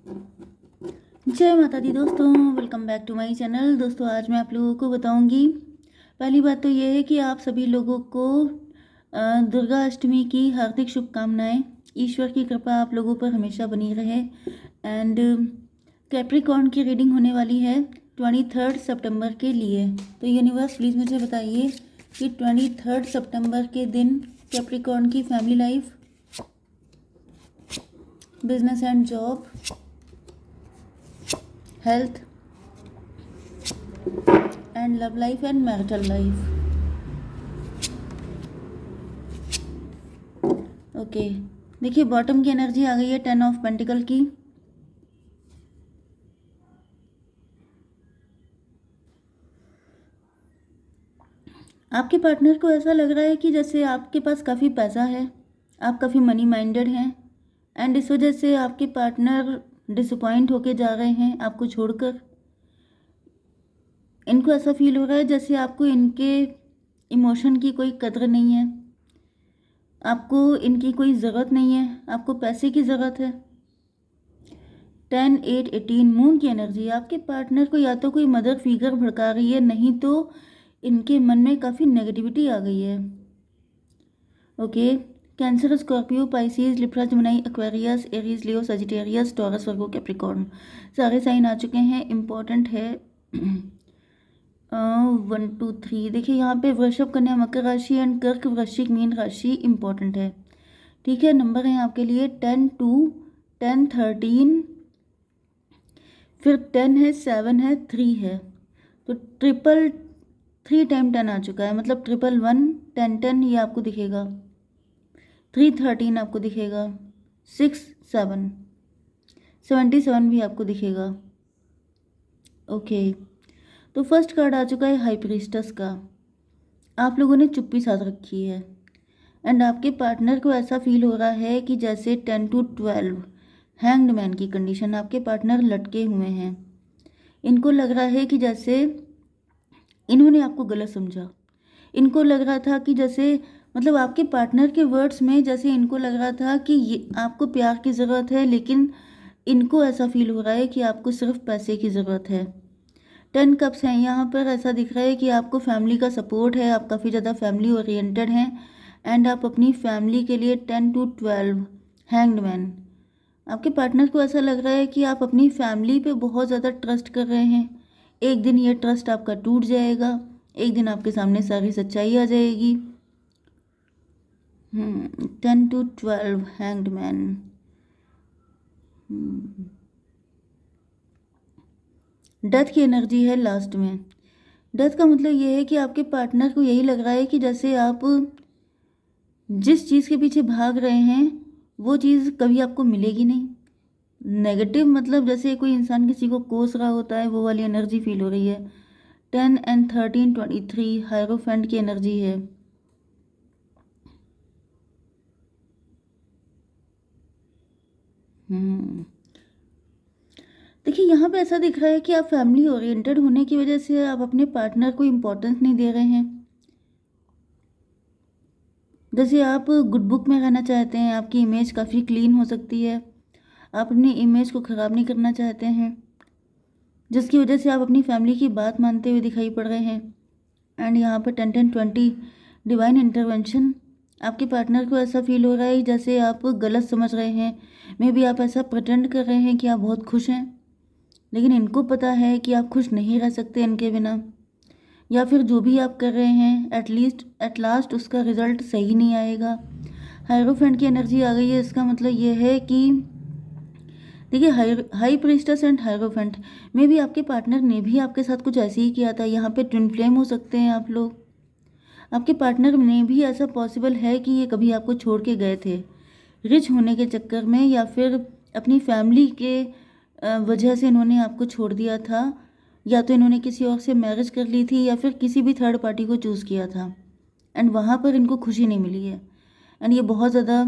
जय माता दी दोस्तों, welcome back to my channel. दोस्तों आज मैं आप लोगों को बताऊंगी, पहली बात तो ये है कि आप सभी लोगों को दुर्गा अष्टमी की हार्दिक शुभकामनाएं। ईश्वर की कृपा आप लोगों पर हमेशा बनी रहे। एंड कैप्रिकॉर्न की रीडिंग होने वाली है 23 सितंबर के लिए। तो यूनिवर्स प्लीज़ मुझे बताइए कि 23 सितंबर के दिन कैप्रिकॉर्न की family life, business and job, health and love life and marital life. Okay, देखिए बॉटम की एनर्जी आ गई है 10 ऑफ पेंटिकल की। आपके पार्टनर को ऐसा लग रहा है कि जैसे आपके पास काफ़ी पैसा है, आप काफ़ी मनी माइंडेड हैं, एंड इस वजह से आपके पार्टनर डिसअपॉइंट होके जा रहे हैं आपको छोड़कर। इनको ऐसा फील हो रहा है जैसे आपको इनके इमोशन की कोई कदर नहीं है, आपको इनकी कोई ज़रूरत नहीं है, आपको पैसे की ज़रूरत है। 10, 8, 18 मून की एनर्जी। आपके पार्टनर को या तो कोई मदर फिगर भड़का रही है, नहीं तो इनके मन में काफ़ी नेगेटिविटी आ गई है। Okay, cancer, Scorpio, Pisces, Libra, Gemini, Aquarius, Aries, Leo, Sagittarius, Taurus, Virgo, Capricorn, सारे साइन आ चुके हैं। इम्पॉर्टेंट है 1, 2, 3। देखिए यहाँ पे वृषभ, कन्या, मकर राशि एंड कर्क, वृश्चिक, मीन राशि इम्पॉर्टेंट है। ठीक है, नंबर है आपके लिए 10, 2, 10, 13, फिर 10 है, 7 है, 3 है। तो ट्रिपल 3 टाइम 10 आ चुका है, मतलब 111, 10, 10 ये आपको दिखेगा, 3, 13 आपको दिखेगा, 6, 7, 77 भी आपको दिखेगा। ओके, तो फर्स्ट कार्ड आ चुका है हाई प्रीस्टस का। आप लोगों ने चुप्पी साध रखी है, एंड आपके पार्टनर को ऐसा फील हो रहा है कि जैसे 10 to 12 हैंग्ड मैन की कंडीशन, आपके पार्टनर लटके हुए हैं। इनको लग रहा है कि जैसे इन्होंने आपको गलत समझा। इनको लग रहा था कि जैसे, मतलब आपके पार्टनर के वर्ड्स में जैसे इनको लग रहा था कि ये आपको प्यार की ज़रूरत है, लेकिन इनको ऐसा फील हो रहा है कि आपको सिर्फ पैसे की ज़रूरत है। 10 कप्स हैं यहाँ पर। ऐसा दिख रहा है कि आपको फैमिली का सपोर्ट है, आप काफ़ी ज़्यादा फैमिली ओरिएंटेड हैं, एंड आप अपनी फैमिली के लिए 10 to 12 हैंग्ड मैन। आपके पार्टनर को ऐसा लग रहा है कि आप अपनी फैमिली पे बहुत ज़्यादा ट्रस्ट कर रहे हैं। एक दिन ये ट्रस्ट आपका टूट जाएगा, एक दिन आपके सामने सारी सच्चाई आ जाएगी। 10 to 12 हैंग्ड मैन। डेथ की एनर्जी है लास्ट में। डेथ का मतलब ये है कि आपके पार्टनर को यही लग रहा है कि जैसे आप जिस चीज़ के पीछे भाग रहे हैं वो चीज़ कभी आपको मिलेगी नहीं। नेगेटिव मतलब जैसे कोई इंसान किसी को कोस रहा होता है, वो वाली एनर्जी फील हो रही है। 10 and 13, 23 हायरोफेंट की एनर्जी है। देखिए यहाँ पे ऐसा दिख रहा है कि आप फैमिली ओरिएंटेड होने की वजह से आप अपने पार्टनर को इम्पोर्टेंस नहीं दे रहे हैं। जैसे आप गुड बुक में रहना चाहते हैं, आपकी इमेज काफ़ी क्लीन हो सकती है, आप अपनी इमेज को ख़राब नहीं करना चाहते हैं, जिसकी वजह से आप अपनी फैमिली की बात मानते हुए दिखाई पड़ रहे हैं। एंड यहाँ पर 10, 10, 20 डिवाइन इंटरवेंशन। आपके पार्टनर को ऐसा फील हो रहा है जैसे आप गलत समझ रहे हैं। मे बी आप ऐसा प्रिटेंड कर रहे हैं कि आप बहुत खुश हैं, लेकिन इनको पता है कि आप खुश नहीं रह सकते इनके बिना, या फिर जो भी आप कर रहे हैं एट लास्ट उसका रिजल्ट सही नहीं आएगा। हायरोफेंट की एनर्जी आ गई है। इसका मतलब ये है कि देखिए हाई प्रीस्टस एंड हायरोफेंट में भी आपके पार्टनर ने भी आपके साथ कुछ ऐसे ही किया था। यहाँ पे ट्विन फ्लेम हो सकते हैं आप लोग। आपके पार्टनर ने भी ऐसा पॉसिबल है कि ये कभी आपको छोड़ के गए थे रिच होने के चक्कर में, या फिर अपनी फैमिली के वजह से इन्होंने आपको छोड़ दिया था, या तो इन्होंने किसी और से मैरिज कर ली थी, या फिर किसी भी थर्ड पार्टी को चूज़ किया था, एंड वहाँ पर इनको खुशी नहीं मिली है, एंड ये बहुत ज़्यादा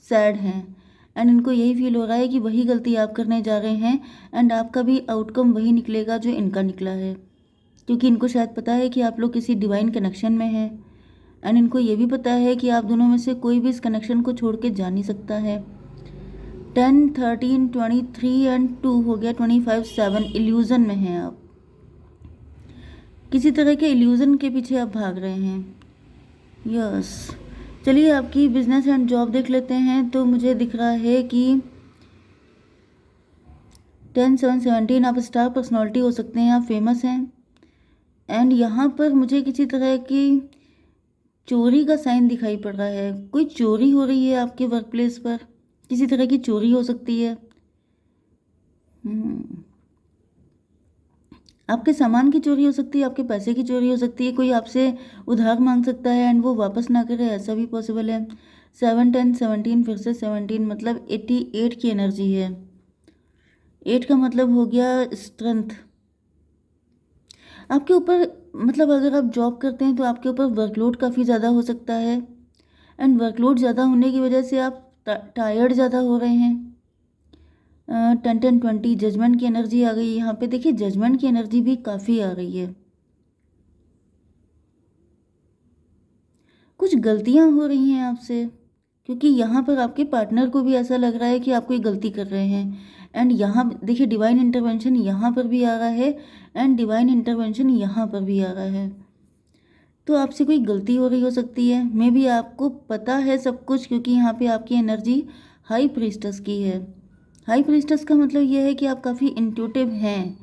सैड हैं। एंड इनको यही फील हो रहा है कि वही गलती आप करने जा रहे हैं, एंड आपका भी आउटकम वही निकलेगा जो इनका निकला है, क्योंकि इनको शायद पता है कि आप लोग किसी डिवाइन कनेक्शन में हैं, एंड इनको ये भी पता है कि आप दोनों में से कोई भी इस कनेक्शन को छोड़ के जा नहीं सकता है। 10, 13, 23 एंड 2 हो गया 25, 7 इल्यूज़न में हैं आप, किसी तरह के इल्यूज़न के पीछे आप भाग रहे हैं। यस, चलिए आपकी बिजनेस एंड जॉब देख लेते हैं। तो मुझे दिख रहा है कि 10, 7, 17 आप स्टार पर्सनालिटी हो सकते हैं, आप फेमस हैं। एंड यहाँ पर मुझे किसी तरह की चोरी का साइन दिखाई पड़ रहा है, कोई चोरी हो रही है आपके वर्क प्लेस पर, किसी तरह की चोरी हो सकती है। आपके सामान की चोरी हो सकती है, आपके पैसे की चोरी हो सकती है, कोई आपसे उधार मांग सकता है एंड वो वापस ना करे, ऐसा भी पॉसिबल है। 7, 10, 17 फिर से 17 मतलब 88 की एनर्जी है। 8 का मतलब हो गया स्ट्रेंथ। आपके ऊपर मतलब अगर आप जॉब करते हैं तो आपके ऊपर वर्कलोड काफ़ी ज़्यादा हो सकता है एंड वर्कलोड ज़्यादा होने की वजह से आप टायर्ड ज़्यादा हो रहे हैं। 10, 10, 20 जजमेंट की एनर्जी आ गई यहाँ पे। देखिए जजमेंट की एनर्जी भी काफ़ी आ गई है, कुछ गलतियाँ हो रही हैं आपसे, क्योंकि यहाँ पर आपके पार्टनर को भी ऐसा लग रहा है कि आप कोई गलती कर रहे हैं। एंड यहाँ देखिए डिवाइन इंटरवेंशन यहाँ पर भी आ रहा है एंड डिवाइन इंटरवेंशन यहाँ पर भी आ रहा है। तो आपसे कोई गलती हो रही हो सकती है, मे बी आपको पता है सब कुछ, क्योंकि यहाँ पे आपकी एनर्जी हाई प्रीस्टस की है। हाई प्रीस्टस का मतलब ये है कि आप काफ़ी इंट्यूटिव हैं,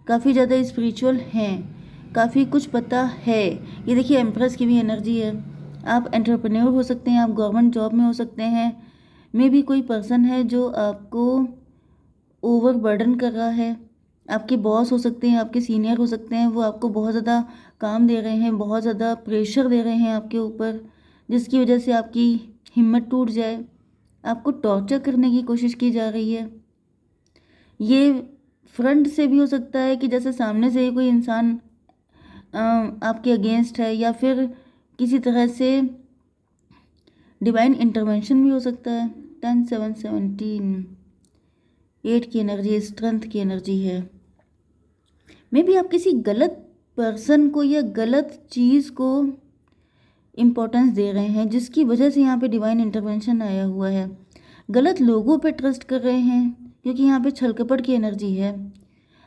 काफ़ी ज़्यादा स्पिरिचुअल हैं, काफ़ी कुछ पता है। ये देखिए एम्प्रेस की भी एनर्जी है। आप एंटरप्रेन्योर हो सकते हैं, आप गवर्नमेंट जॉब में हो सकते हैं, मे बी कोई पर्सन है जो आपको ओवर बर्डन कर रहा है। आपके बॉस हो सकते हैं, आपके सीनियर हो सकते हैं, वो आपको बहुत ज़्यादा काम दे रहे हैं, बहुत ज़्यादा प्रेशर दे रहे हैं आपके ऊपर, जिसकी वजह से आपकी हिम्मत टूट जाए, आपको टॉर्चर करने की कोशिश की जा रही है। ये फ्रंट से भी हो सकता है कि जैसे सामने से ही कोई इंसान आपके अगेंस्ट है, या फिर किसी तरह से डिवाइन इंटरवेंशन भी हो सकता है। 10, 7, 17 8 की एनर्जी स्ट्रेंथ की एनर्जी है। मे बी आप किसी गलत पर्सन को या गलत चीज़ को इम्पोर्टेंस दे रहे हैं, जिसकी वजह से यहाँ पे डिवाइन इंटरवेंशन आया हुआ है। गलत लोगों पे ट्रस्ट कर रहे हैं, क्योंकि यहाँ पे छल कपट की एनर्जी है।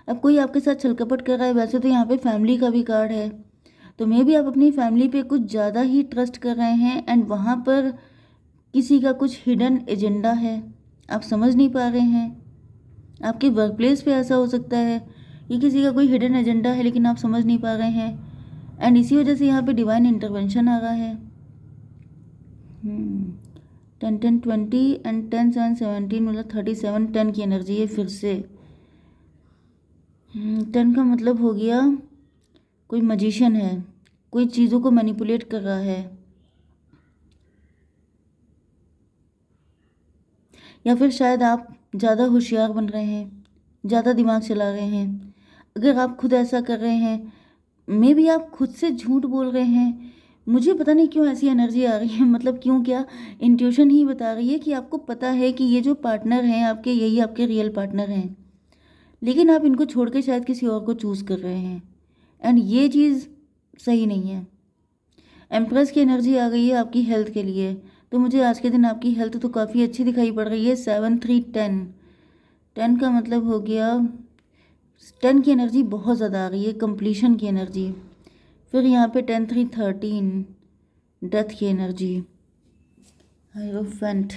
अब कोई आपके साथ छल कपट कर रहा है, वैसे तो यहाँ पे फैमिली का भी कार्ड है, तो मे बी आप अपनी फैमिली पे कुछ ज़्यादा ही ट्रस्ट कर रहे हैं एंड वहाँ पर किसी का कुछ हिडन एजेंडा है, आप समझ नहीं पा रहे हैं। आपके वर्क प्लेस पे ऐसा हो सकता है कि किसी का कोई हिडन एजेंडा है लेकिन आप समझ नहीं पा रहे हैं एंड इसी वजह से यहाँ पे डिवाइन इंटरवेंशन आ रहा है। 10, 10, 20 एंड 10, 7, 17 मतलब 37 10 की एनर्जी है फिर से। 10 का मतलब हो गया कोई मजिशियन है, कोई चीज़ों को मैनिपुलेट कर रहा है, या फिर शायद आप ज़्यादा होशियार बन रहे हैं, ज़्यादा दिमाग चला रहे हैं। अगर आप खुद ऐसा कर रहे हैं, मे बी आप खुद से झूठ बोल रहे हैं। मुझे पता नहीं क्यों ऐसी एनर्जी आ रही है, मतलब क्यों, क्या इंट्यूशन ही बता रही है कि आपको पता है कि ये जो पार्टनर हैं आपके, यही आपके रियल पार्टनर हैं, लेकिन आप इनको छोड़ के शायद किसी और को चूज़ कर रहे हैं एंड ये चीज़ सही नहीं है। एम्प्रेस की एनर्जी आ गई है आपकी हेल्थ के लिए, तो मुझे आज के दिन आपकी हेल्थ तो काफ़ी अच्छी दिखाई पड़ रही है। 7, 3, 10 10 का मतलब हो गया 10 की एनर्जी बहुत ज़्यादा आ गई है, कंप्लीशन की एनर्जी। फिर यहाँ पे 10, 3, 13 डेथ की energy, hierophant.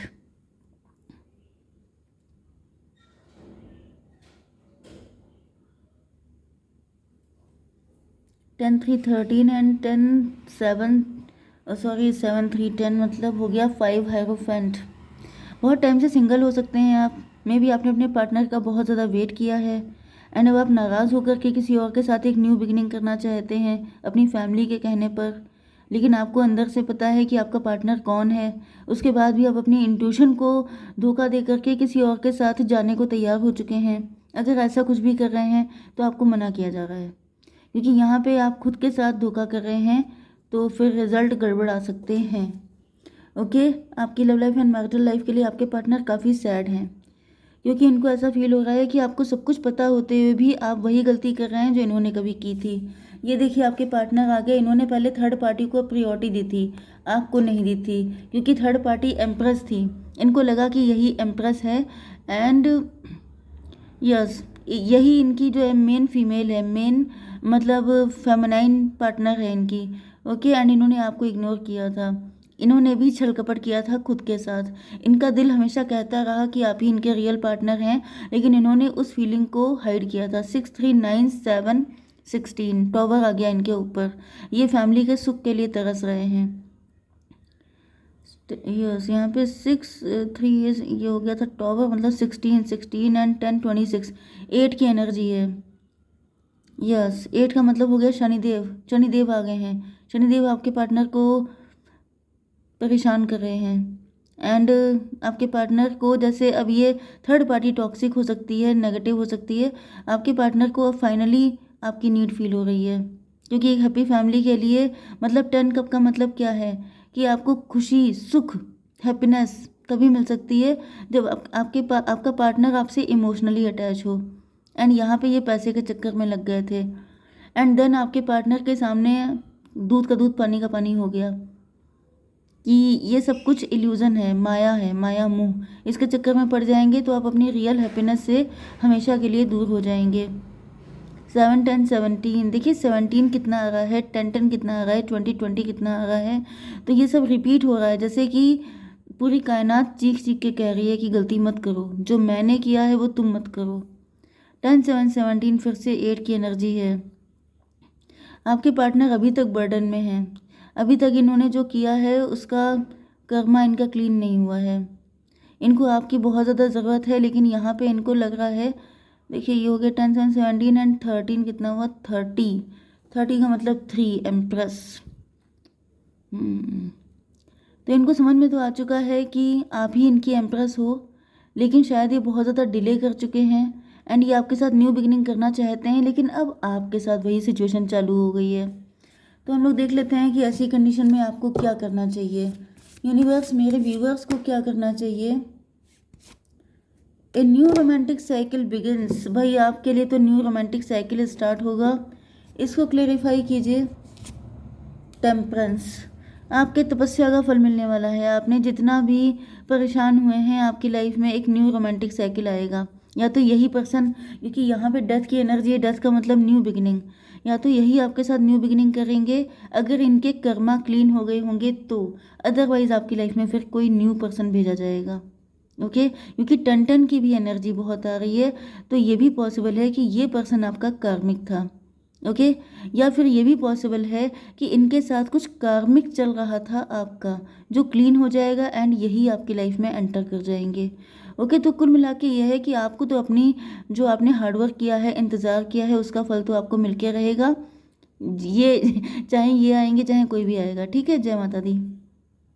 Ten 3, 13 and 10, 7 sorry 7, 3, 10 मतलब हो गया 5 हायरोफेंट। बहुत टाइम से सिंगल हो सकते हैं आप, मे बी आपने अपने पार्टनर का बहुत ज़्यादा वेट किया है एंड अब आप नाराज़ होकर के किसी और के साथ एक न्यू बिगिनिंग करना चाहते हैं अपनी फैमिली के कहने पर, लेकिन आपको अंदर से पता है कि आपका पार्टनर कौन है। उसके बाद भी आप अपनी इंट्यूशन को धोखा दे करके किसी और के साथ जाने को तैयार हो चुके हैं। अगर ऐसा कुछ भी कर रहे हैं तो आपको मना किया जा रहा है, क्योंकि यहाँ पे आप खुद के साथ धोखा कर रहे हैं, तो फिर रिजल्ट गड़बड़ आ सकते हैं। ओके, आपकी love life and marital life के लिए आपके पार्टनर काफ़ी सैड हैं, क्योंकि इनको ऐसा फील हो रहा है कि आपको सब कुछ पता होते हुए भी आप वही गलती कर रहे हैं जो इन्होंने कभी की थी। ये देखिए आपके पार्टनर आ गए, इन्होंने पहले थर्ड पार्टी को प्रायोरिटी दी थी, आपको नहीं दी थी, क्योंकि थर्ड पार्टी एम्प्रेस थी। इनको लगा कि यही एम्प्रेस है एंड यस, यही इनकी जो है मेन फीमेल है, मेन मतलब फेमिनाइन पार्टनर है इनकी। ओके, एंड इन्होंने आपको इग्नोर किया था, इन्होंने भी छल कपट किया था खुद के साथ। इनका दिल हमेशा कहता रहा कि आप ही इनके रियल पार्टनर हैं, लेकिन इन्होंने उस फीलिंग को हाइड किया था। 6 3 9 7 16 टॉवर आ गया इनके ऊपर। ये फैमिली के सुख के लिए तरस रहे हैं। यस, यहाँ पे 6 3 ये हो गया था टॉवर, मतलब 16 एंड 10 26, 8 की एनर्जी है। यस, 8 का मतलब हो गया शनिदेव। शनिदेव आ गए हैं, शनिदेव आपके पार्टनर को परेशान कर रहे हैं। एंड आपके पार्टनर को, जैसे अब ये थर्ड पार्टी टॉक्सिक हो सकती है, नेगेटिव हो सकती है, आपके पार्टनर को अब फाइनली आपकी नीड फील हो रही है। क्योंकि एक हैप्पी फैमिली के लिए मतलब 10 कप का मतलब क्या है कि आपको खुशी, सुख, हैप्पीनेस तभी मिल सकती है जब आपका पार्टनर आपसे इमोशनली अटैच हो। एंड यहाँ पे ये पैसे के चक्कर में लग गए थे, एंड देन आपके पार्टनर के सामने दूध का दूध पानी का पानी हो गया कि ये सब कुछ इल्यूज़न है, माया मोह, इसके चक्कर में पड़ जाएंगे तो आप अपनी रियल हैप्पीनेस से हमेशा के लिए दूर हो जाएंगे। 7 10 17, देखिए 17 कितना आ रहा है, 10 10 कितना आ रहा है, 20 20 कितना आ रहा है। तो ये सब रिपीट हो रहा है, जैसे कि पूरी कायनात चीख चीख के कह रही है कि गलती मत करो, जो मैंने किया है वो तुम मत करो। 10 7 17 फिर से 8 की एनर्जी है। आपके पार्टनर अभी तक बर्डन में है, अभी तक इन्होंने जो किया है उसका कर्मा इनका क्लीन नहीं हुआ है। इनको आपकी बहुत ज़्यादा ज़रूरत है, लेकिन यहाँ पे इनको लग रहा है, देखिए ये हो गया 10 7 17 एंड 13 कितना हुआ, 30। 30 का मतलब 3 एम्प्रेस। तो इनको समझ में तो आ चुका है कि आप ही इनकी एम्प्रेस हो, लेकिन शायद ये बहुत ज़्यादा डिले कर चुके हैं एंड ये आपके साथ न्यू बिगिनिंग करना चाहते हैं, लेकिन अब आपके साथ वही सिचुएशन चालू हो गई है। तो हम लोग देख लेते हैं कि ऐसी कंडीशन में आपको क्या करना चाहिए। यूनिवर्स, मेरे व्यूवर्स को क्या करना चाहिए। A new romantic cycle begins, भाई आपके लिए तो न्यू रोमांटिक साइकिल स्टार्ट होगा। इसको क्लेरिफाई कीजिए। टेम्परेंस, आपके तपस्या का फल मिलने वाला है। आपने जितना भी परेशान हुए हैं, आपकी लाइफ में एक न्यू रोमांटिक साइकिल आएगा। या तो यही पर्सन, क्योंकि यहाँ पे डेथ की एनर्जी है, डेथ का मतलब न्यू बिगिनिंग, या तो यही आपके साथ न्यू बिगिनिंग करेंगे अगर इनके कर्मा क्लीन हो गए होंगे तो। अदरवाइज आपकी लाइफ में फिर कोई न्यू पर्सन भेजा जाएगा। ओके, क्योंकि टन की भी एनर्जी बहुत आ रही है, तो ये भी पॉसिबल है कि ये पर्सन आपका कार्मिक था। ओके, या फिर ये भी पॉसिबल है कि इनके साथ कुछ कार्मिक चल रहा था आपका, जो क्लीन हो जाएगा एंड यही आपकी लाइफ में एंटर कर जाएंगे। ओके, तो कुल मिला के यह है कि आपको तो अपनी, जो आपने हार्डवर्क किया है, इंतज़ार किया है, उसका फल तो आपको मिल के रहेगा। ये चाहे ये आएंगे चाहे कोई भी आएगा। ठीक है, जय माता दी।